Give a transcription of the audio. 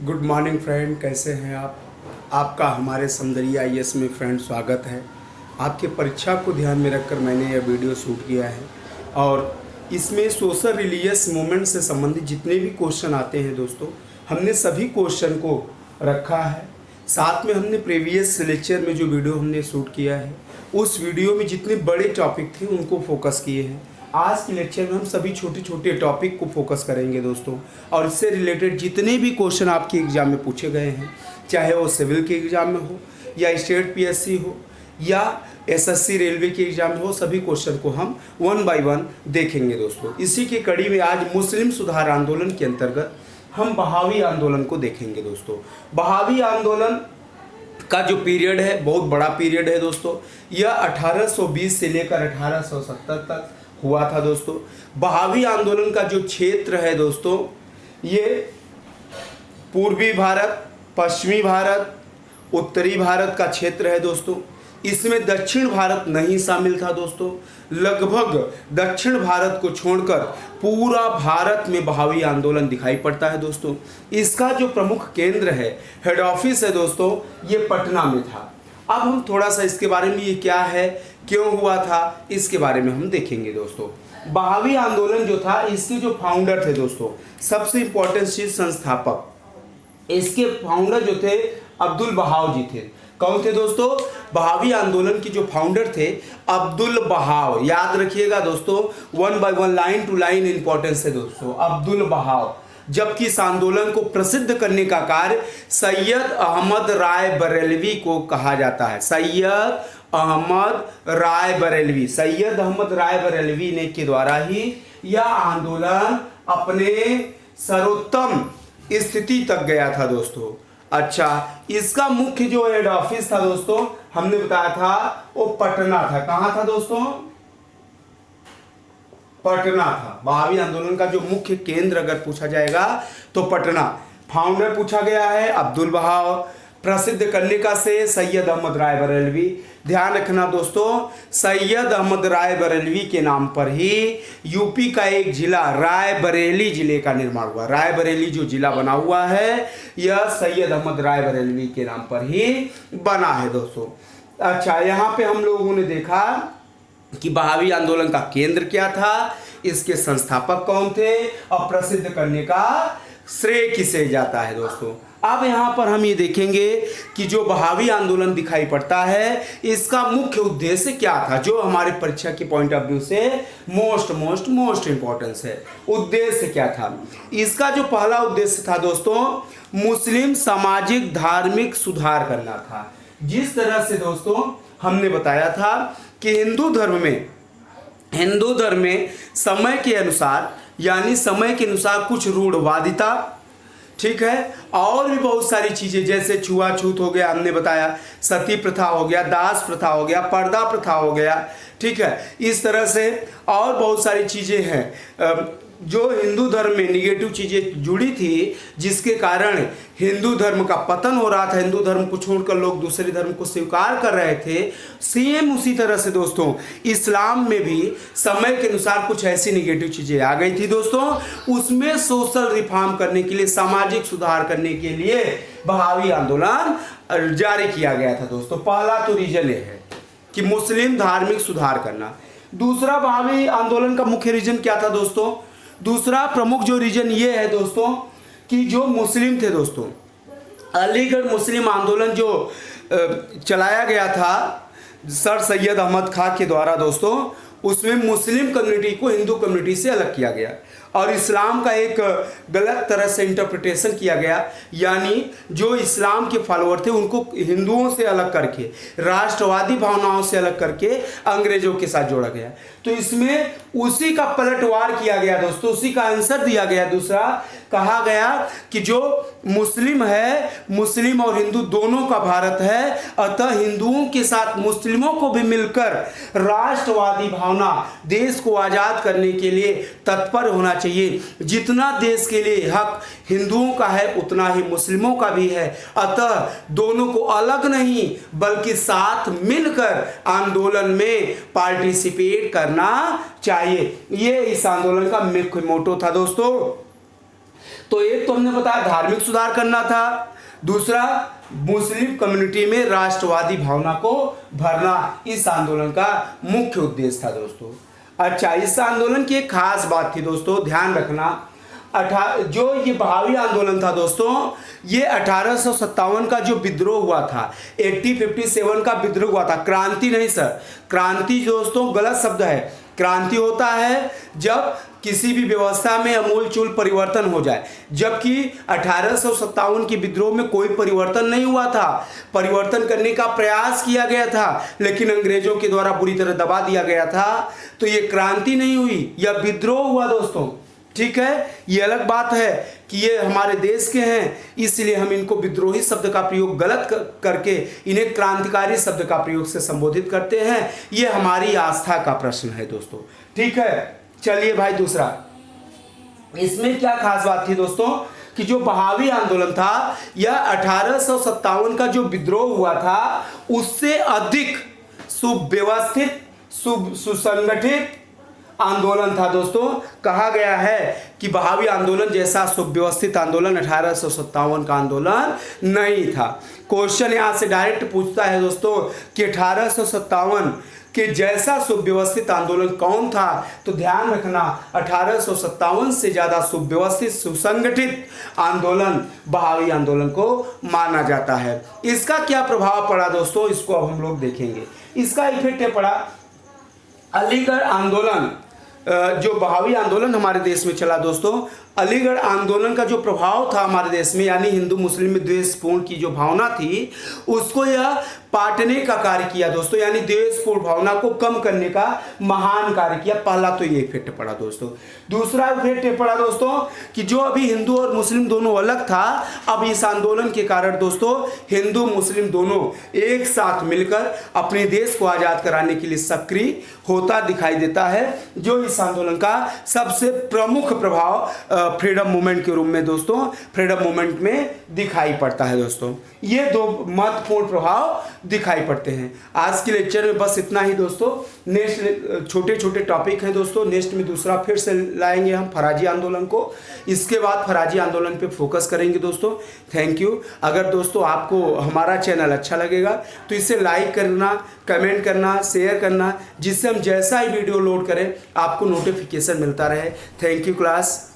Good morning friend, कैसे हैं आप। आपका हमारे समदरिया आईएएस में फ्रेंड स्वागत है। आपके परीक्षा को ध्यान में रखकर मैंने यह वीडियो शूट किया है और इसमें सोशल रिलीजियस मूवमेंट से संबंधित जितने भी क्वेश्चन आते हैं दोस्तों, हमने सभी क्वेश्चन को रखा है। साथ में हमने प्रीवियस लेक्चर में जो वीडियो हमने शूट किया है उस वीडियो में जितने बड़े टॉपिक थे उनको फोकस किए हैं। आज के लेक्चर में हम सभी छोटे छोटे टॉपिक को फोकस करेंगे दोस्तों, और इससे रिलेटेड जितने भी क्वेश्चन आपके एग्ज़ाम में पूछे गए हैं, चाहे वो सिविल के एग्ज़ाम में हो या स्टेट पीएससी हो या एसएससी रेलवे के एग्ज़ाम में हो, सभी क्वेश्चन को हम वन बाय वन देखेंगे दोस्तों। इसी की कड़ी में आज मुस्लिम सुधार आंदोलन के अंतर्गत हम बहावी आंदोलन को देखेंगे दोस्तों। बहावी आंदोलन का जो पीरियड है बहुत बड़ा पीरियड है दोस्तों। यह 1820 से लेकर 1870 तक हुआ था दोस्तों। बहावी आंदोलन का जो क्षेत्र है दोस्तों, ये पूर्वी भारत, पश्चिमी भारत, उत्तरी भारत का क्षेत्र है दोस्तों। इसमें दक्षिण भारत नहीं शामिल था दोस्तों। लगभग दक्षिण भारत को छोड़कर पूरा भारत में बहावी आंदोलन दिखाई पड़ता है दोस्तों। इसका जो प्रमुख केंद्र है, हेड ऑफिस है दोस्तों, ये पटना में था। अब हम थोड़ा सा इसके बारे में, ये क्या है, क्यों हुआ था, इसके बारे में हम देखेंगे दोस्तों। बहावी आंदोलन जो था, इसके जो फाउंडर थे दोस्तों, सबसे इंपॉर्टेंट चीज संस्थापक, इसके फाउंडर जो थे अब्दुल बहाव जी थे। कौन थे दोस्तों? बहावी आंदोलन के जो फाउंडर थे अब्दुल बहाव। याद रखिएगा दोस्तों, one by one, line to line importance है दोस्तों, अब्दुल बहाव। जबकि इस आंदोलन को प्रसिद्ध करने का कार्य सैयद अहमद राय बरेलवी को कहा जाता है। सैयद अहमद राय बरेलवी, सैयद अहमद राय बरेलवी ने के द्वारा ही यह आंदोलन अपने सर्वोत्तम स्थिति तक गया था दोस्तों। अच्छा, इसका मुख्य जो हेड ऑफिस था दोस्तों, हमने बताया था वो पटना था। कहां था दोस्तों? पटना था। बहावी आंदोलन का जो मुख्य केंद्र अगर पूछा जाएगा तो पटना। फाउंडर पूछा गया है अब्दुल बहाव, प्रसिद्ध करने का से सैयद अहमद राय बरेलवी। ध्यान रखना दोस्तों, सैयद अहमद राय बरेलवी के नाम पर ही यूपी का एक जिला रायबरेली जिले का निर्माण हुआ। रायबरेली जो जिला बना हुआ है, यह सैयद अहमद राय बरेलवी के नाम पर ही बना है दोस्तों। अच्छा, यहाँ पे हम लोगों ने देखा कि बहावी आंदोलन का केंद्र क्या था, इसके संस्थापक कौन थे और प्रसिद्ध करने का श्रेय किसे जाता है दोस्तों। अब यहाँ पर हम ये देखेंगे कि जो बहावी आंदोलन दिखाई पड़ता है, इसका मुख्य उद्देश्य क्या था, जो हमारे परीक्षा के पॉइंट ऑफ व्यू से मोस्ट इंपॉर्टेंस है। उद्देश्य क्या था? इसका जो पहला उद्देश्य था दोस्तों, मुस्लिम सामाजिक धार्मिक सुधार करना था। जिस तरह से दोस्तों हमने बताया था कि हिंदू धर्म में समय के अनुसार, यानी समय के अनुसार कुछ रूढ़वादिता, ठीक है, और भी बहुत सारी चीजें, जैसे छुआछूत हो गया, हमने बताया, सती प्रथा हो गया, दास प्रथा हो गया, पर्दा प्रथा हो गया, ठीक है, इस तरह से और बहुत सारी चीजें हैं जो हिंदू धर्म में निगेटिव चीजें जुड़ी थी, जिसके कारण हिंदू धर्म का पतन हो रहा था। हिंदू धर्म को छोड़कर लोग दूसरे धर्म को स्वीकार कर रहे थे। सेम उसी तरह से दोस्तों इस्लाम में भी समय के अनुसार कुछ ऐसी निगेटिव चीजें आ गई थी दोस्तों। उसमें सोशल रिफॉर्म करने के लिए, सामाजिक सुधार करने के लिए बहावी आंदोलन जारी किया गया था दोस्तों। पहला तो रीजन ये है कि मुस्लिम धार्मिक सुधार करना। दूसरा, बहावी आंदोलन का मुख्य रीजन क्या था दोस्तों? दूसरा प्रमुख जो रीजन ये है दोस्तों कि जो मुस्लिम थे दोस्तों, अलीगढ़ मुस्लिम आंदोलन जो चलाया गया था सर सैयद अहमद खां के द्वारा दोस्तों, उसमें मुस्लिम कम्युनिटी को हिंदू कम्युनिटी से अलग किया गया और इस्लाम का एक गलत तरह से इंटरप्रिटेशन किया गया। यानी जो इस्लाम के फॉलोअर थे उनको हिंदुओं से अलग करके, राष्ट्रवादी भावनाओं से अलग करके अंग्रेजों के साथ जोड़ा गया। तो इसमें उसी का पलटवार किया गया दोस्तों, उसी का आंसर दिया गया। दूसरा, कहा गया कि जो मुस्लिम है, मुस्लिम और हिंदू दोनों का भारत है, अतः हिंदुओं के साथ मुस्लिमों को भी मिलकर राष्ट्रवादी भावना, देश को आजाद करने के लिए तत्पर होना चाहिए। जितना देश के लिए हक हिंदुओं का है उतना ही मुस्लिमों का भी है, अतः दोनों को अलग नहीं बल्कि साथ मिलकर आंदोलन में पार्टिसिपेट करना चाहिए। ये इस आंदोलन का मुख्य मोटो था दोस्तों। तो एक तो हमने बताया धार्मिक सुधार करना था, दूसरा मुस्लिम कम्युनिटी में राष्ट्रवादी भावना को भरना इस आंदोलन का मुख्य उद्देश्य था दोस्तों। अच्छा, इस आंदोलन की एक खास बात थी दोस्तों, ध्यान रखना। जो ये बहावी आंदोलन था दोस्तों, ये 1857 का जो विद्रोह हुआ था, 1857 का विद्रोह हुआ था। क्रांति नहीं सर, क्रांति दोस्तों गलत शब्द है। क्रांति होता है जब किसी भी व्यवस्था में अमूलचूल परिवर्तन हो जाए, जबकि 1857 के विद्रोह में कोई परिवर्तन नहीं हुआ था। परिवर्तन करने का प्रयास किया गया था, लेकिन अंग्रेजों के द्वारा बुरी तरह दबा दिया गया था। तो ये क्रांति नहीं हुई, यह विद्रोह हुआ दोस्तों। ठीक है, ये अलग बात है कि ये हमारे देश के हैं, इसलिए हम इनको विद्रोही शब्द का प्रयोग गलत करके इन्हें क्रांतिकारी शब्द का प्रयोग से संबोधित करते हैं। ये हमारी आस्था का प्रश्न है दोस्तों। ठीक है, चलिए भाई, दूसरा इसमें क्या खास बात थी दोस्तों कि जो बहावी आंदोलन था, यह 1857 का जो विद्रोह हुआ था उससे अधिक सुव्यवस्थित सुसंगठित आंदोलन था दोस्तों। कहा गया है कि बहावी आंदोलन जैसा सुव्यवस्थित आंदोलन 1857 का आंदोलन नहीं था। क्वेश्चन यहां से डायरेक्ट पूछता है दोस्तों कि 1857 के जैसा सुव्यवस्थित आंदोलन कौन था? तो ध्यान रखना, 1857 से ज्यादा सुव्यवस्थित सुसंगठित आंदोलन बहावी आंदोलन को माना जाता है। इसका क्या प्रभाव पड़ा दोस्तों, इसको अब हम लोग देखेंगे। इसका इफेक्ट पड़ा अलीगढ़ आंदोलन। जो बहावी आंदोलन हमारे देश में चला दोस्तों, अलीगढ़ आंदोलन का जो प्रभाव था हमारे देश में, यानी हिंदू मुस्लिम में द्वेषपूर्ण की जो भावना थी, उसको यह पाटने का कार्य किया दोस्तों, यानी द्वेषपूर्ण भावना को कम करने का महान कार्य किया। पहला तो ये इफेक्ट पड़ा दोस्तों। दूसरा इफेक्ट पड़ा दोस्तों कि जो अभी हिंदू और मुस्लिम दोनों अलग था, अब इस आंदोलन के कारण दोस्तों हिंदू मुस्लिम दोनों एक साथ मिलकर अपने देश को आजाद कराने के लिए सक्रिय होता दिखाई देता है, जो इस आंदोलन का सबसे प्रमुख प्रभाव फ्रीडम मूवमेंट के रूप में दोस्तों, फ्रीडम मूवमेंट में दिखाई पड़ता है दोस्तों। ये दो महत्वपूर्ण प्रभाव दिखाई पड़ते हैं। आज के लेक्चर में बस इतना ही दोस्तों। नेक्स्ट छोटे छोटे टॉपिक हैं दोस्तों, नेक्स्ट में दूसरा फिर से लाएंगे हम फराजी आंदोलन को। इसके बाद फराजी आंदोलन पे फोकस करेंगे दोस्तों। Thank you. अगर दोस्तों आपको हमारा चैनल अच्छा लगेगा तो इसे लाइक करना, कमेंट करना, शेयर करना, जिससे हम जैसा ही वीडियो लोड करें आपको नोटिफिकेशन मिलता रहे। Thank you class.